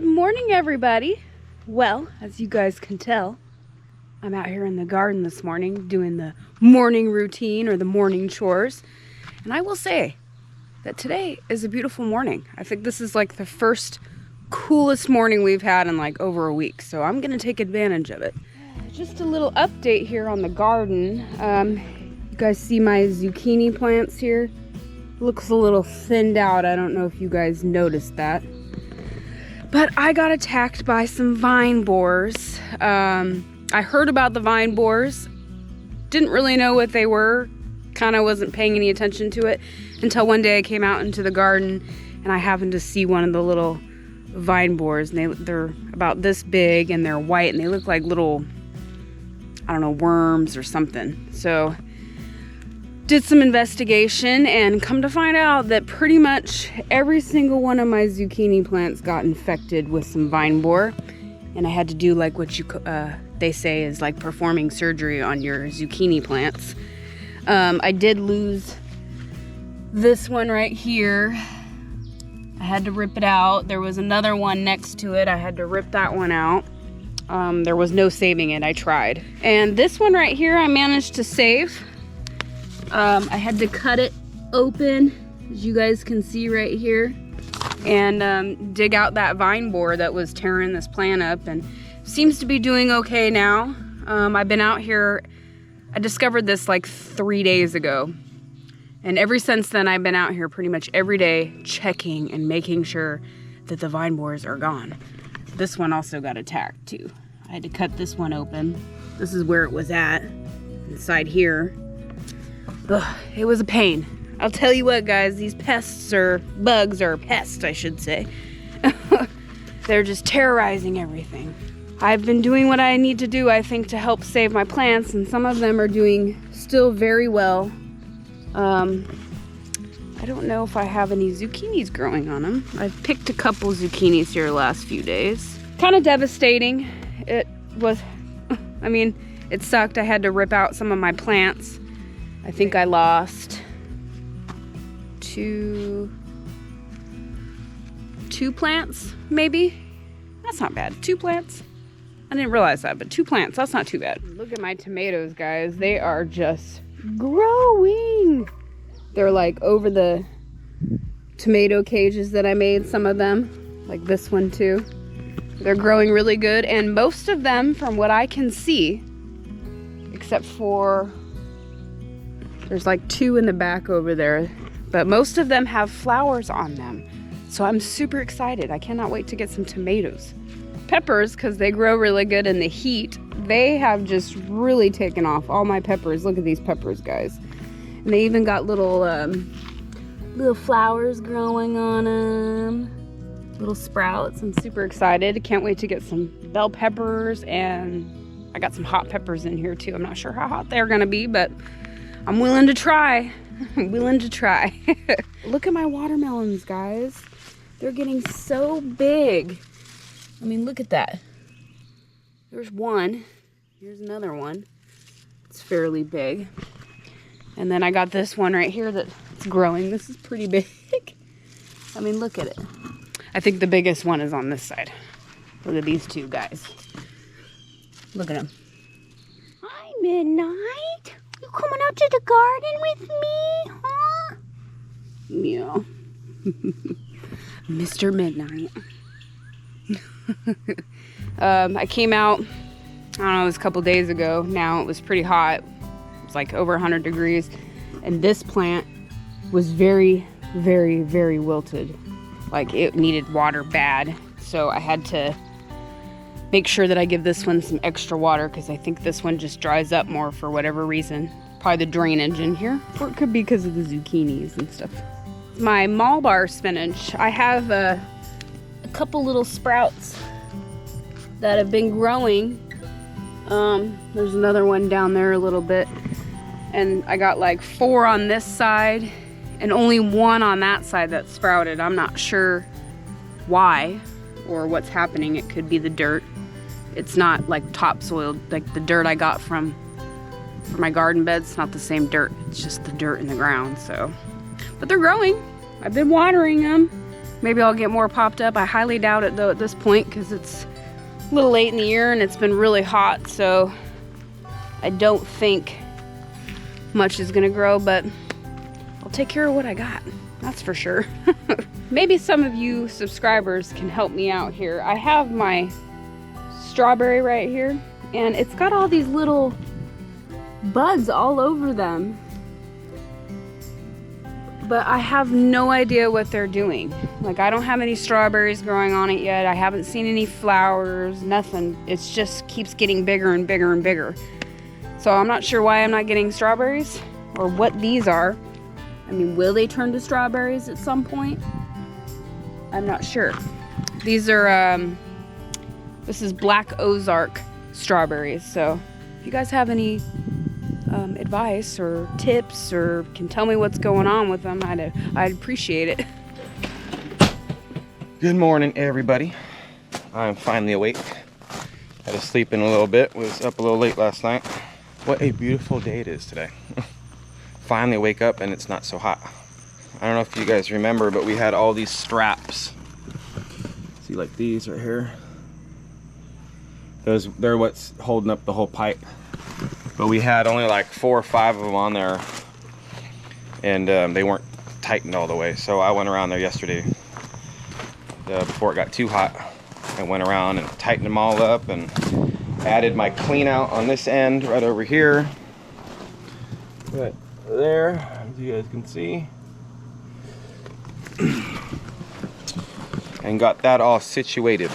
Good morning, everybody. Well, as you guys can tell, I'm out here in the garden this morning doing the morning routine or the morning chores. And I will say that today is a beautiful morning. I think this is like the first coolest morning we've had in like over a week. So I'm gonna take advantage of it. Just a little update here on the garden. You guys see my zucchini plants here? Looks a little thinned out. I don't know if you guys noticed that. But I got attacked by some vine borers. I heard about the vine borers, didn't really know what they were, kind of wasn't paying any attention to it until one day I came out into the garden and I happened to see one of the little vine borers, and they're about this big and they're white and they look like little, I don't know, worms or something. So did some investigation and come to find out that pretty much every single one of my zucchini plants got infected with some vine borer, and I had to do like what they say is like performing surgery on your zucchini plants. I did lose this one right here. I had to rip it out. There was another one next to it. I had to rip that one out. There was no saving it. I tried. And this one right here I managed to save. I had to cut it open, as you guys can see right here, and dig out that vine borer that was tearing this plant up, and seems to be doing okay now. I've been out here, I discovered this like 3 days ago, and ever since then I've been out here pretty much every day checking and making sure that the vine borers are gone. This one also got attacked too. I had to cut this one open. This is where it was at, inside here. Ugh, it was a pain. I'll tell you what, guys, these pests, or bugs, or pests I should say, they're just terrorizing everything. I've been doing what I need to do, I think, to help save my plants, and some of them are doing still very well. I don't know if I have any zucchinis growing on them. I've picked a couple zucchinis here the last few days. Kind of devastating. It was, I mean, it sucked. I had to rip out some of my plants. I think I lost two plants, maybe? That's not bad. 2 plants? I didn't realize that, but 2 plants, that's not too bad. Look at my tomatoes, guys. They are just growing. They're like over the tomato cages that I made, some of them, like this one too. They're growing really good, and most of them, from what I can see, except for there's like 2 in the back over there, but most of them have flowers on them. So I'm super excited. I cannot wait to get some tomatoes. Peppers, because they grow really good in the heat, they have just really taken off. All my peppers, look at these peppers, guys. And they even got little flowers growing on them. Little sprouts. I'm super excited. Can't wait to get some bell peppers, and I got some hot peppers in here too. I'm not sure how hot they're gonna be, but I'm willing to try. I'm willing to try. Look at my watermelons, guys. They're getting so big. I mean, look at that. There's one. Here's another one. It's fairly big. And then I got this one right here that's growing. This is pretty big. I mean, look at it. I think the biggest one is on this side. Look at these 2 guys. Look at them. Hi, Midnight. You coming out to the garden with me, huh? Yeah. Mr. Midnight. I came out, I don't know, it was a couple days ago now. It was pretty hot. It was like over 100 degrees. And this plant was very, very, very wilted. Like, it needed water bad. So I had to make sure that I give this one some extra water, because I think this one just dries up more for whatever reason. Probably the drainage in here, or it could be because of the zucchinis and stuff. My Malabar spinach, I have a couple little sprouts that have been growing. There's another one down there a little bit, and I got like 4 on this side and only 1 on that side that sprouted. I'm not sure why or what's happening. It could be the dirt. It's not like topsoil, like the dirt I got from my garden beds. It's not the same dirt. It's just the dirt in the ground. So, but they're growing. I've been watering them. Maybe I'll get more popped up. I highly doubt it though at this point because it's a little late in the year and it's been really hot, so I don't think much is gonna grow, but I'll take care of what I got, that's for sure. Maybe some of you subscribers can help me out here. I have my strawberry right here and it's got all these little buds all over them, but I have no idea what they're doing. Like, I don't have any strawberries growing on it yet. I haven't seen any flowers, nothing. It's just keeps getting bigger and bigger and bigger. So I'm not sure why I'm not getting strawberries or what these are. I mean, will they turn to strawberries at some point? I'm not sure. These are, this is Black Ozark strawberries. So if you guys have any advice or tips or can tell me what's going on with them, I'd appreciate it. Good morning, everybody. I'm finally awake. Had to sleep in a little bit. Was up a little late last night. What a beautiful day it is today. Finally wake up and it's not so hot. I don't know if you guys remember, but we had all these straps. See, like these right here. They're what's holding up the whole pipe. But we had only like 4 or 5 of them on there, and they weren't tightened all the way. So I went around there yesterday before it got too hot. I went around and tightened them all up and added my clean out on this end right over here. Right there, as you guys can see. And got that all situated.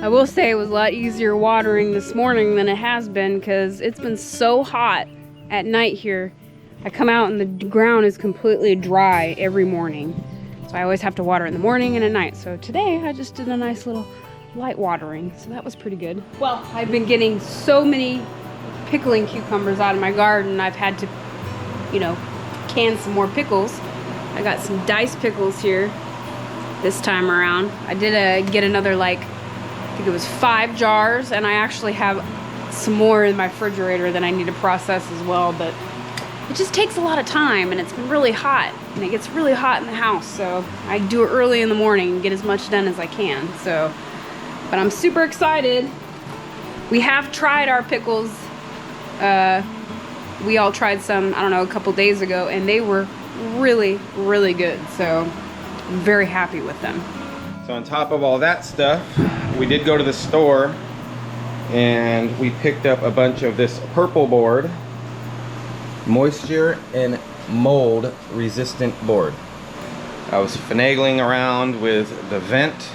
I will say it was a lot easier watering this morning than it has been because it's been so hot at night here. I come out and the ground is completely dry every morning. So I always have to water in the morning and at night. So today I just did a nice little light watering. So that was pretty good. Well, I've been getting so many pickling cucumbers out of my garden. I've had to, you know, can some more pickles. I got some diced pickles here this time around. I did get another, like, I think it was 5 jars, and I actually have some more in my refrigerator that I need to process as well, but it just takes a lot of time, and it's been really hot, and it gets really hot in the house, so I do it early in the morning and get as much done as I can. So, but I'm super excited. We have tried our pickles. We all tried some, I don't know, a couple days ago, and they were really, really good, so I'm very happy with them. So on top of all that stuff, we did go to the store and we picked up a bunch of this purple board, moisture and mold resistant board. I was finagling around with the vent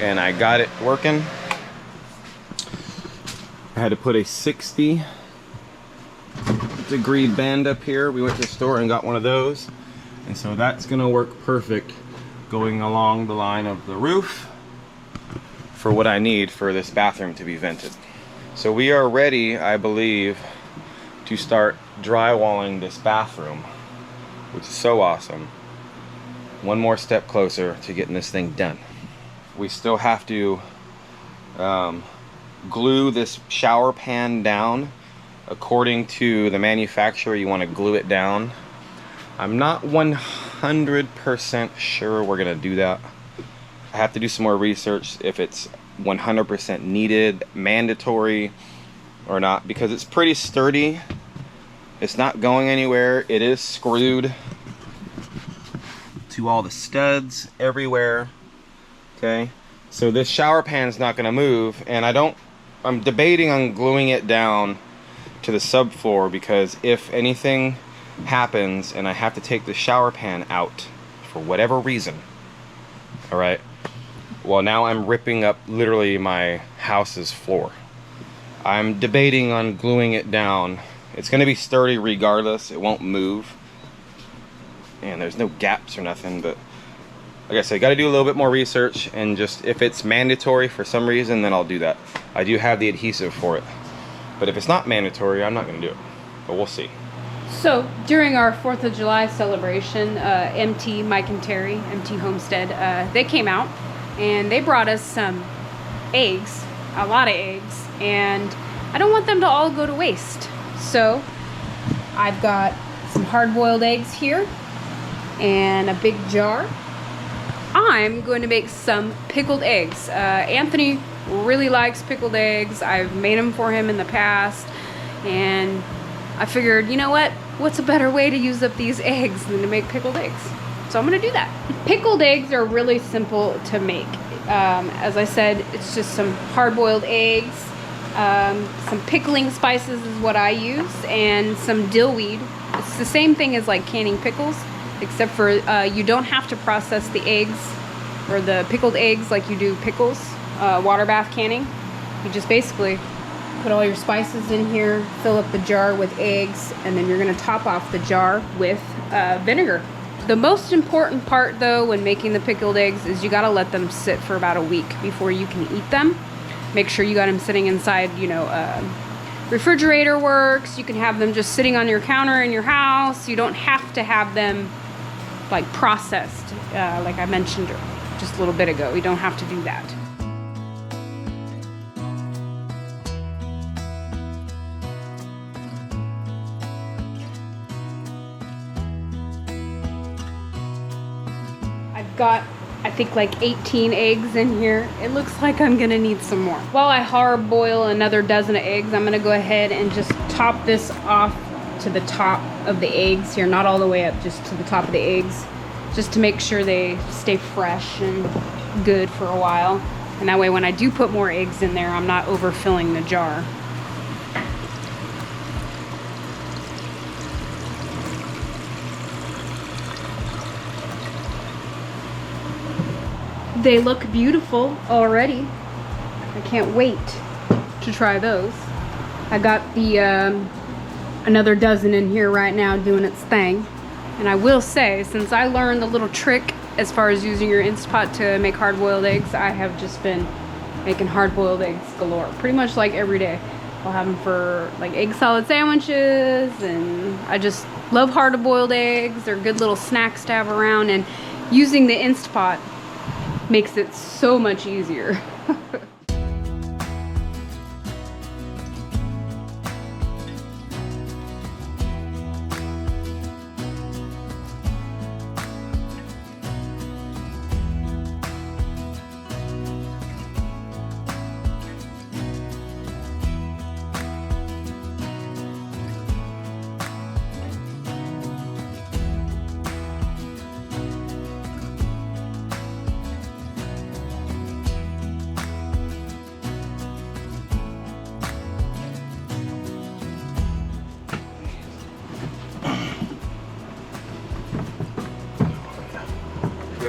and I got it working. I had to put a 60-degree bend up here. We went to the store and got one of those, and so that's gonna work perfect going along the line of the roof for what I need for this bathroom to be vented. So we are ready, I believe, to start drywalling this bathroom, which is so awesome. One more step closer to getting this thing done. We still have to glue this shower pan down. According to the manufacturer, you want to glue it down. I'm not 100% sure we're gonna do that. I have to do some more research if it's 100% needed, mandatory or not, because it's pretty sturdy. It's not going anywhere. It is screwed to all the studs everywhere. Okay, so this shower pan is not gonna move, and I'm debating on gluing it down to the subfloor, because if anything happens and I have to take the shower pan out for whatever reason, all right, well, now I'm ripping up literally my house's floor. I'm debating on gluing it down. It's going to be sturdy regardless. It won't move, and there's no gaps or nothing, but like I said, got to do a little bit more research, and just if it's mandatory for some reason, then I'll do that. I do have the adhesive for it. But if it's not mandatory, I'm not going to do it. But we'll see. So during our 4th of July celebration, MT, Mike and Terry, MT Homestead, they came out and they brought us some eggs, a lot of eggs, and I don't want them to all go to waste. So I've got some hard-boiled eggs here and a big jar. I'm going to make some pickled eggs. Anthony really likes pickled eggs. I've made them for him in the past, and I figured, you know what? What's a better way to use up these eggs than to make pickled eggs? So I'm gonna do that. Pickled eggs are really simple to make. As I said, it's just some hard-boiled eggs, some pickling spices is what I use, and some dill weed. It's the same thing as like canning pickles, except for you don't have to process the eggs or the pickled eggs like you do pickles, water bath canning. You just basically put all your spices in here, fill up the jar with eggs, and then you're gonna top off the jar with vinegar. The most important part though when making the pickled eggs is you gotta let them sit for about a week before you can eat them. Make sure you got them sitting inside, you know, refrigerator works. You can have them just sitting on your counter in your house. You don't have to have them like processed, like I mentioned just a little bit ago. You don't have to do that. I've got, I think, like 18 eggs in here. It looks like I'm gonna need some more. While I hard boil another dozen of eggs, I'm gonna go ahead and just top this off to the top of the eggs here, not all the way up, just to the top of the eggs, just to make sure they stay fresh and good for a while. And that way when I do put more eggs in there, I'm not overfilling the jar. They look beautiful already. I can't wait to try those. I got the another dozen in here right now doing its thing. And I will say, since I learned the little trick as far as using your Instapot to make hard-boiled eggs, I have just been making hard-boiled eggs galore. Pretty much like every day. I'll have them for like egg salad sandwiches, and I just love hard-boiled eggs. They're good little snacks to have around, and using the Instapot makes it so much easier.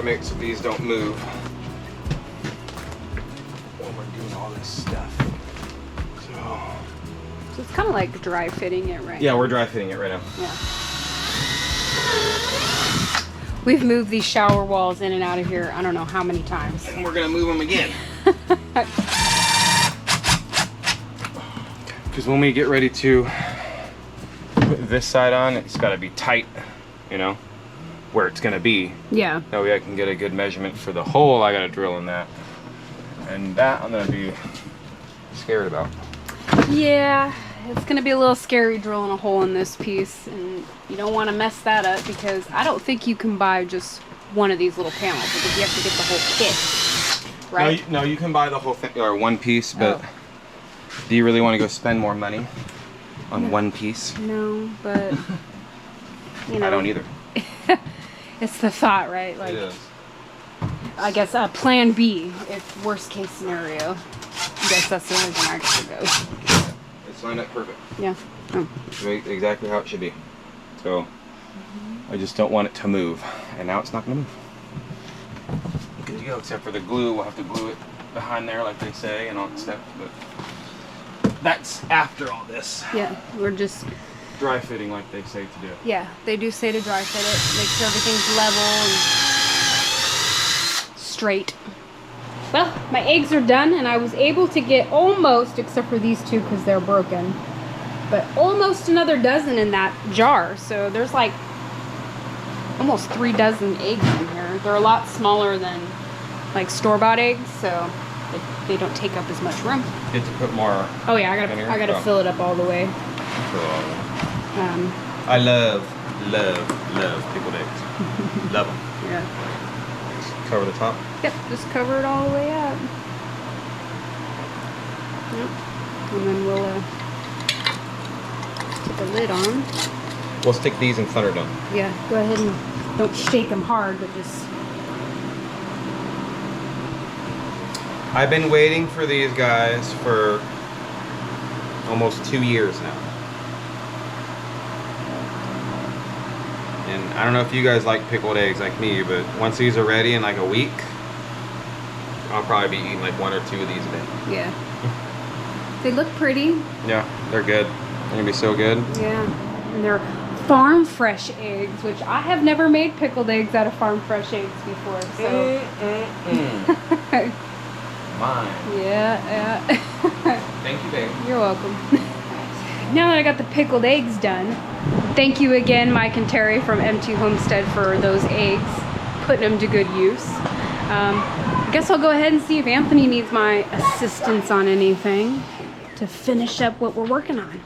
Gotta make so these don't move while we're doing all this stuff. So it's kind of like dry fitting it right now. Yeah, we're dry fitting it right now. Yeah. We've moved these shower walls in and out of here I don't know how many times. And we're gonna move them again. Because when we get ready to put this side on, it's gotta be tight, you know, where it's gonna be. Yeah. That way I can get a good measurement for the hole I gotta drill in that. And that I'm gonna be scared about. Yeah, it's gonna be a little scary drilling a hole in this piece, and you don't want to mess that up because I don't think you can buy just one of these little panels because you have to get the whole kit, right? No, you can buy the whole thing or one piece, but do you really want to go spend more money on one piece? No, but you know, I don't either. It's the thought, right? Like, it is. I guess plan B if worst case scenario. I guess that's the only thing I could go. It's lined up perfect. Yeah. Oh. Exactly how it should be. So I just don't want it to move, and now it's not going to move. Good to go, except for the glue. We'll have to glue it behind there, like they say, and all that stuff. But that's after all this. Yeah, we're just dry fitting, like they say to do. Yeah, they do say to dry fit it, make sure everything's level and straight. Well, my eggs are done, and I was able to get almost, except for these two because they're broken, but almost another dozen in that jar. So there's like almost 3 dozen eggs in here. They're a lot smaller than like store-bought eggs, so they don't take up as much room. You have to put more. Oh yeah, I gotta fill it up all the way. I love pickled eggs. Love them. Yeah. Just cover the top. Yep, just cover it all the way up. Yep. And then we'll put the lid on. We'll stick these in Thunderdome. Yeah, go ahead and don't shake them hard, but just... I've been waiting for these guys for almost 2 years now. And I don't know if you guys like pickled eggs like me, but once these are ready in like a week, I'll probably be eating like 1 or 2 of these a day. Yeah. They look pretty. Yeah, they're good. They're gonna be so good. Yeah. And they're farm fresh eggs, which I have never made pickled eggs out of farm fresh eggs before. So. Mine. Yeah. Thank you, babe. You're welcome. Now that I got the pickled eggs done, thank you again, Mike and Terry from MT Homestead, for those eggs, putting them to good use. I guess I'll go ahead and see if Anthony needs my assistance on anything to finish up what we're working on.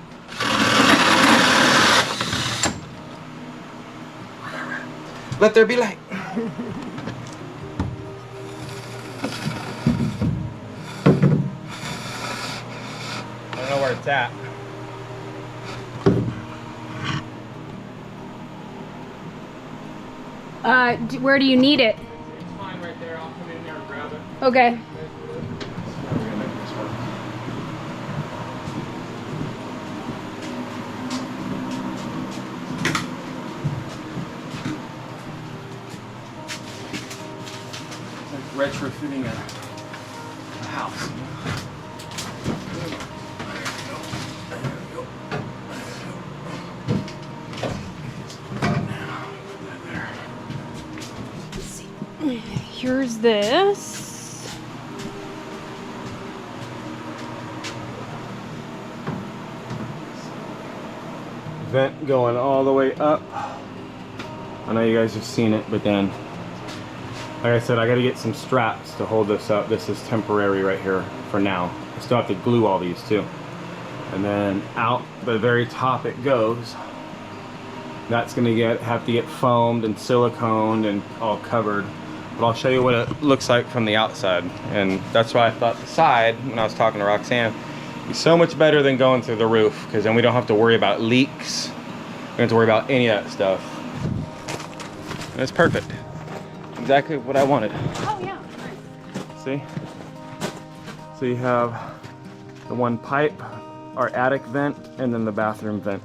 Let there be light. I don't know where it's at. Where do you need it? It's fine right there. I'll come in there and grab it. Okay. Retrofitting a house. Here's this. Vent going all the way up. I know you guys have seen it, but then, like I said, I gotta get some straps to hold this up. This is temporary right here for now. I still have to glue all these too. And then out the very top it goes. That's gonna have to get foamed and siliconed and all covered. But I'll show you what it looks like from the outside. And that's why I thought the side, when I was talking to Roxane, would be so much better than going through the roof, because then we don't have to worry about leaks. We don't have to worry about any of that stuff. And it's perfect. Exactly what I wanted. Oh yeah. See? So you have the one pipe, our attic vent, and then the bathroom vent.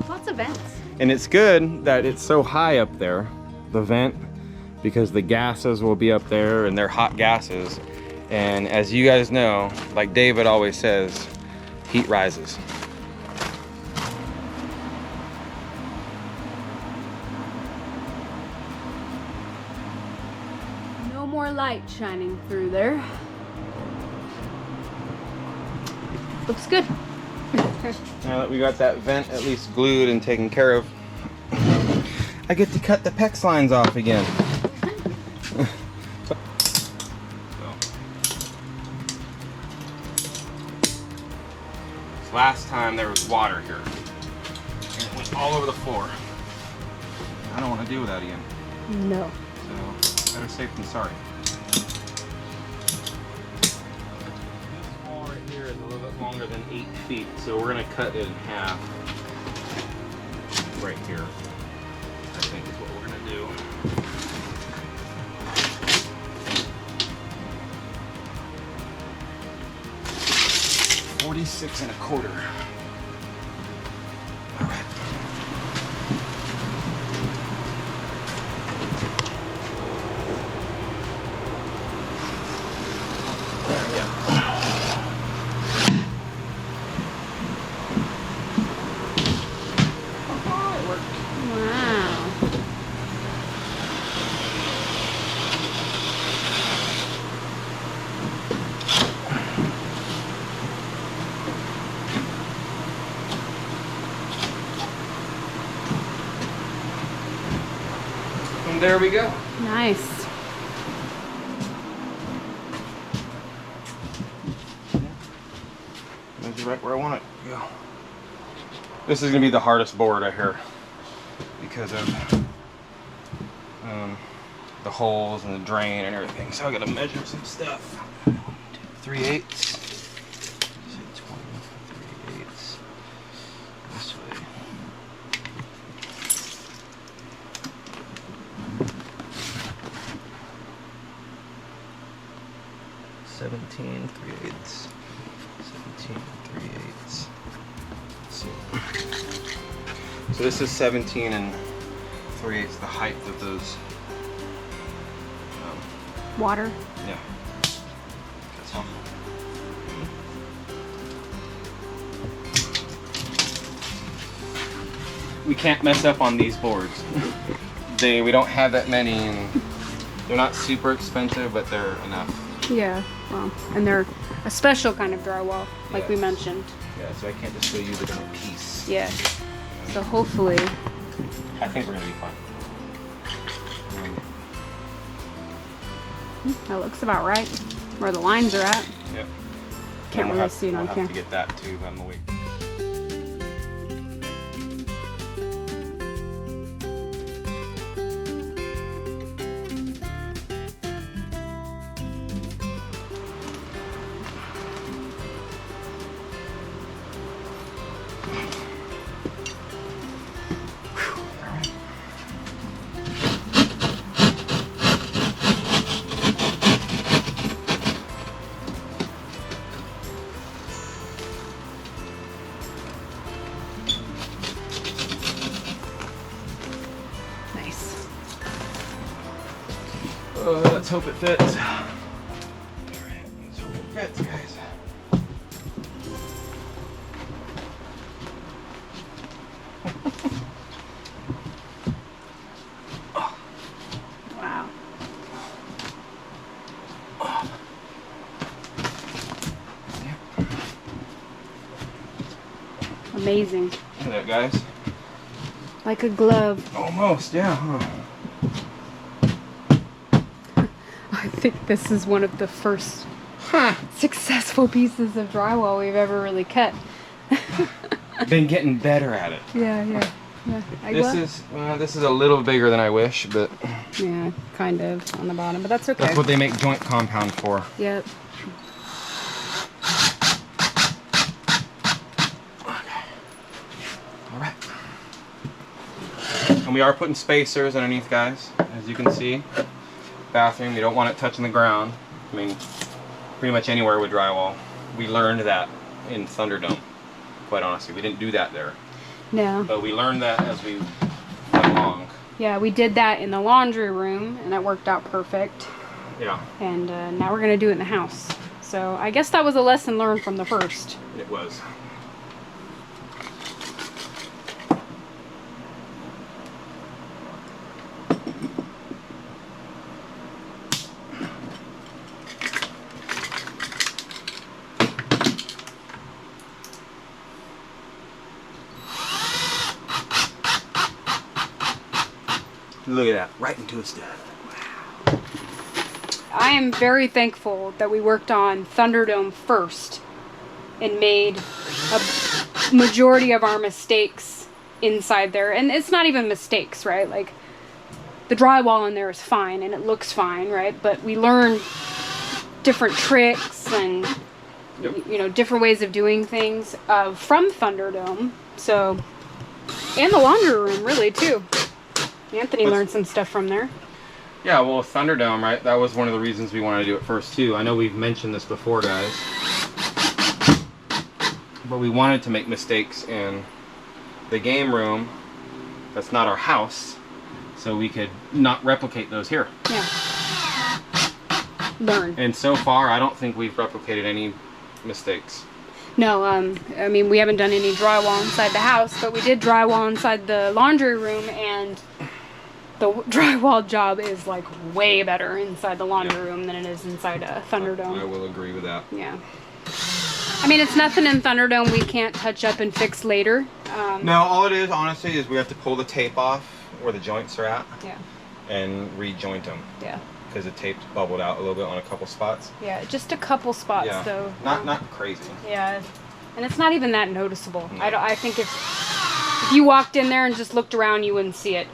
Lots of vents. And it's good that it's so high up there, the vent, because the gases will be up there, and they're hot gases. And as you guys know, like David always says, heat rises. No more light shining through there. Looks good. Now that we got that vent at least glued and taken care of, I get to cut the PEX lines off again. Last time there was water here, and it went all over the floor. I don't want to deal with that again. No. So, better safe than sorry. This wall right here is a little bit longer than 8 feet, so we're going to cut it in half right here. I think is what we're going to do. 46 1/4. All right. There we go. Oh, it worked. Wow. there we go. Nice. Measure right where I want it to go. This is going to be the hardest board I hear because of the holes and the drain and everything. So I got to measure some stuff. 3/8. 3/8. This way. Seventeen 3/8. 17 3/8. So this is 17 and 3/8, the height of those. Water. Yeah. That's all. We can't mess up on these boards. We don't have that many, and they're not super expensive, but they're enough. Yeah. Well, and they're a special kind of drywall, like we Yes. mentioned. Yeah, so I can't just go use it in a piece. Yeah. So hopefully. I think we're gonna be fine. That looks about right. Where the lines are at. Yep. Can't we'll really see it on We'll have camera. to get that too on the way. Nice. Let's hope it fits. Alright, let's hope it fits, guys. Wow. Amazing. Look at that, guys. Like a glove. Almost, yeah, huh? I think this is one of the first successful pieces of drywall we've ever really cut. Been getting better at it. Yeah. This is a little bigger than I wish, but Yeah, kind of on the bottom, but that's okay. that's what they make joint compound for. Yep. All right. And we are putting spacers underneath, guys, as you can see. Bathroom, you don't want it touching the ground. I mean, pretty much anywhere with drywall. We learned that in Thunderdome, quite honestly. We didn't do that there. No. But we learned that as we went along. Yeah, we did that in the laundry room, and that worked out perfect. Yeah, And now we're going to do it in the house. So I guess that was a lesson learned from the first. it was. Look at that, right into its death. I am very thankful that we worked on Thunderdome first and made a majority of our mistakes inside there. And it's not even mistakes, right? Like, the drywall in there is fine and it looks fine, right? But we learned different tricks and, you know, different ways of doing things from Thunderdome. So, and the laundry room, really, too. Anthony learned some stuff from there. Yeah, well, Thunderdome, right? That was one of the reasons we wanted to do it first, too. I know we've mentioned this before, guys. But we wanted to make mistakes in the game room. That's not our house. So we could not replicate those here. Yeah. Learn. And so far, I don't think we've replicated any mistakes. No, I mean, we haven't done any drywall inside the house, but we did drywall inside the laundry room, and the drywall job is like way better inside the laundry room than it is inside a Thunderdome. I will agree with that. Yeah. I mean, it's nothing in Thunderdome we can't touch up and fix later. No, all it is, honestly, is we have to pull the tape off where the joints are at. Yeah. and rejoint them. Yeah. Because the tape bubbled out a little bit on a couple spots. Yeah, just a couple spots though. Not crazy. Yeah, and it's not even that noticeable. No. I think if you walked in there and just looked around, you wouldn't see it,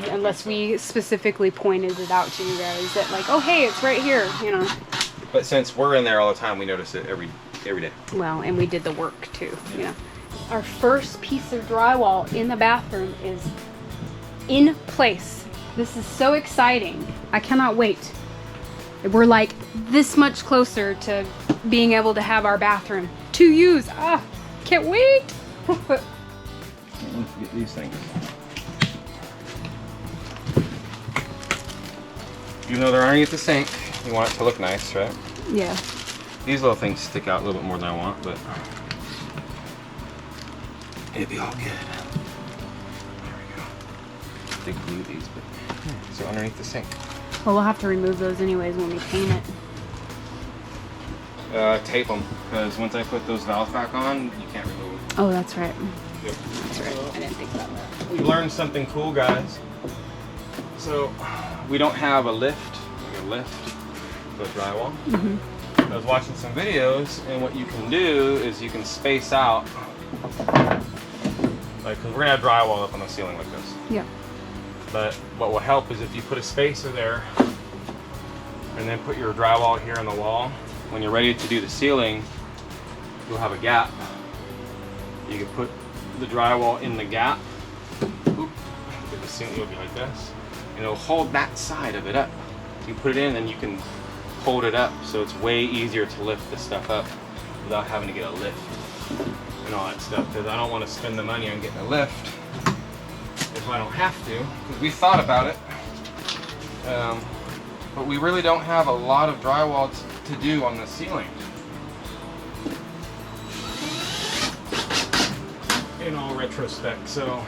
unless we specifically pointed it out to you guys that like, oh hey, it's right here, you know. But since we're in there all the time, we notice it every day. Well, and we did the work too, you know. Our first piece of drywall in the bathroom is in place. This is so exciting. I cannot wait. We're like this much closer to being able to have our bathroom to use. Ah, can't wait. Let's get these things. Even though they're underneath the sink, you want it to look nice, right? Yeah. These little things stick out a little bit more than I want, but it'd be all good. There we go. They glue these, but so underneath the sink. Well, we'll have to remove those anyways when we paint it. Tape them, because once I put those valves back on, you can't remove them. Oh, that's right. Yep. That's right. I didn't think about that. We learned something cool, guys. So we don't have a lift, like a lift for drywall. Mm-hmm. I was watching some videos, and what you can do is you can space out, like, because we're gonna have drywall up on the ceiling like this. Yeah. But what will help is if you put a spacer there, and then put your drywall here on the wall. When you're ready to do the ceiling, you'll have a gap. You can put the drywall in the gap. Oop. The ceiling will be like this, and it'll hold that side of it up. You put it in, and you can hold it up, so it's way easier to lift this stuff up without having to get a lift and all that stuff. Because I don't want to spend the money on getting a lift if I don't have to. Because we thought about it, but we really don't have a lot of drywall to do on the ceiling. In all retrospect, so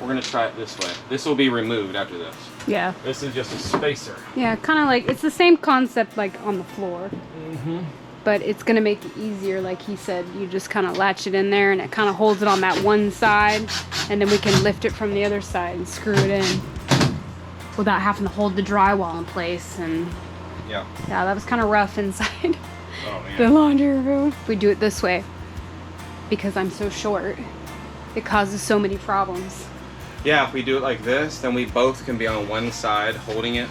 we're gonna try it this way. This will be removed after this. Yeah. This is just a spacer. Yeah, kind of like, it's the same concept like on the floor. Mm-hmm. But it's going to make it easier, like he said. You just kind of latch it in there and it kind of holds it on that one side. And then we can lift it from the other side and screw it in without having to hold the drywall in place. And Yeah. yeah, that was kind of rough inside Oh man. the laundry room. If we do it this way, because I'm so short, it causes so many problems. Yeah, if we do it like this, then we both can be on one side holding it,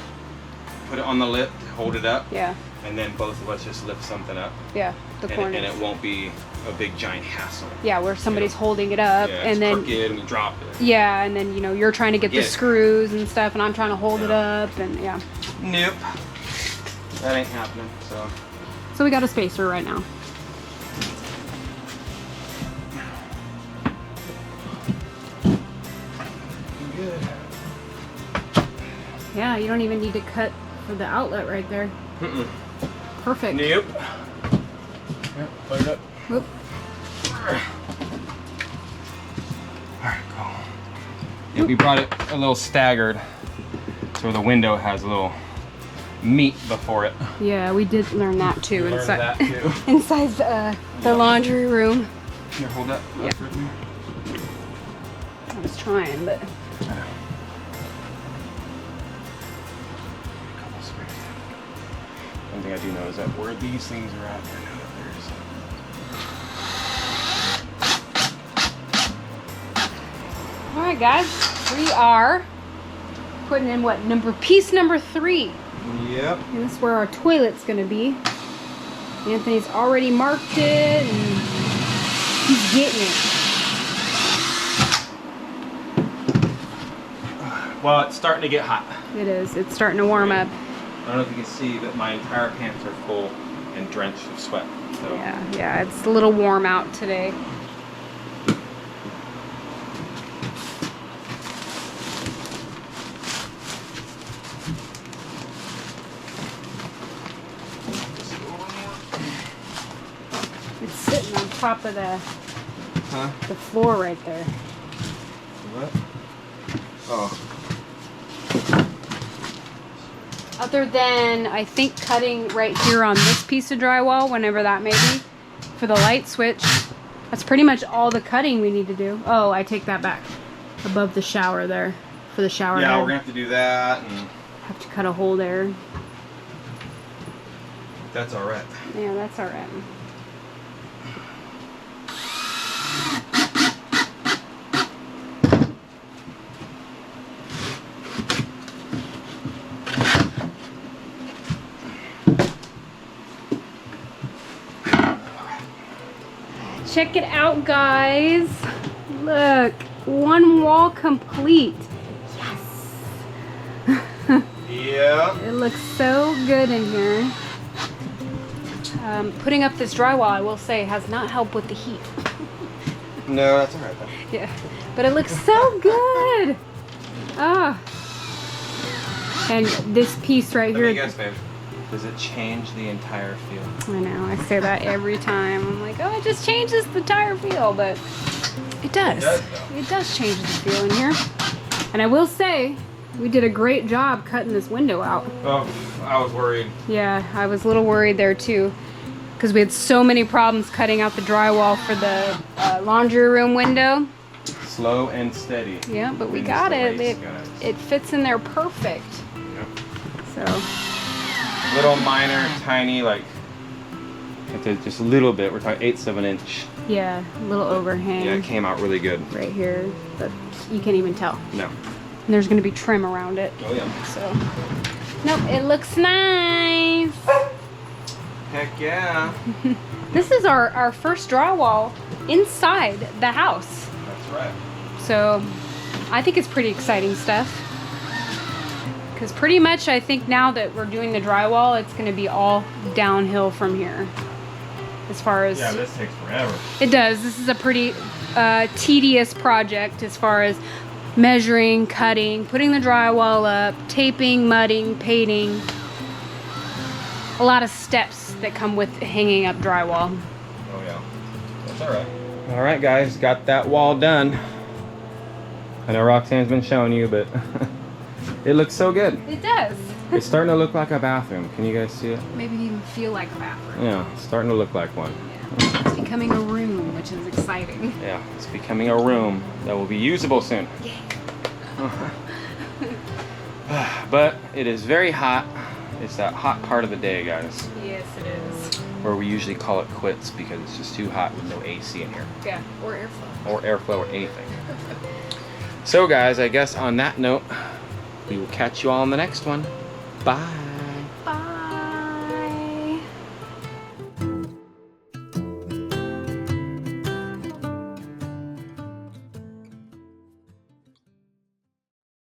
put it on the lip, hold it up, Yeah, and then both of us just lift something up. yeah, the corners. And it won't be a big giant hassle. Yeah, where somebody's holding it up Yeah, and it's then crooked and we drop it. yeah, and then you know you're trying to get the Get it. screws and stuff, and I'm trying to hold it up, and yeah. Nope. That ain't happening, so. So we got a spacer right now. Good. Yeah, you don't even need to cut for the outlet right there. Mm-mm. Perfect. Nope. Yep, put it up. Whoop. Alright, cool. Yeah, we brought it a little staggered so the window has a little meat before it. Yeah, we did learn that too. Learned that too. Inside the laundry room. Here, hold that. Yeah. I was trying, but One thing I do know is that where these things are at, I know that there's. all right, guys, we are putting in what piece number 3. Yep. And this is where our toilet's gonna be. Anthony's already marked it, and he's getting it. Well, it's starting to get hot. It is. It's starting to warm up. I don't know if you can see, but my entire pants are full and drenched of sweat. So. Yeah, it's a little warm out today. It's sitting on top of the floor right there. What? Oh. Other than, I think, cutting right here on this piece of drywall, whenever that may be, for the light switch, that's pretty much all the cutting we need to do. Oh, I take that back. Above the shower there, for the shower Yeah, head. we're gonna have to do that, and Have to cut a hole there. that's all right. Yeah, that's all right. Check it out, guys. Look, one wall complete. Yes. Yeah. It looks so good in here. Putting up this drywall, I will say, has not helped with the heat. No, that's all right though. Yeah, but it looks so good. Ah. And this piece right Let here. me guess, babe. Does it change the entire feel? I know, I say that every time. I'm like, oh, it just changes the entire feel, but it does. It does change the feel in here. And I will say, we did a great job cutting this window out. Oh, I was worried. Yeah, I was a little worried there too, because we had so many problems cutting out the drywall for the laundry room window. Slow and steady. Yeah, but we Wins got the it. race, guys. It fits in there perfect. Yep. So, Little minor, tiny, like just a little bit. We're talking 1/8 of an inch. yeah, a little overhang Yeah, it came out really good. right here, but you can't even tell. No. And there's going to be trim around it. Oh yeah. So, nope, it looks nice. Heck yeah. This is our first drywall inside the house. That's right. So, I think it's pretty exciting stuff. Because pretty much I think now that we're doing the drywall, it's going to be all downhill from here. As far as... Yeah, this takes forever. It does. This is a pretty tedious project as far as measuring, cutting, putting the drywall up, taping, mudding, painting. A lot of steps that come with hanging up drywall. Oh yeah. That's alright. Alright guys, got that wall done. I know Roxane's been showing you, but it looks so good. It does. It's starting to look like a bathroom. Can you guys see it? Maybe even feel like a bathroom. Yeah, it's starting to look like one. Yeah. It's becoming a room, which is exciting. Yeah, it's becoming a room that will be usable soon. But it is very hot. It's that hot part of the day, guys, Yes, it is. where we usually call it quits because it's just too hot with no AC in here. Yeah, or airflow. Or airflow or anything. So guys, I guess on that note, we will catch you all in the next one. Bye. Bye.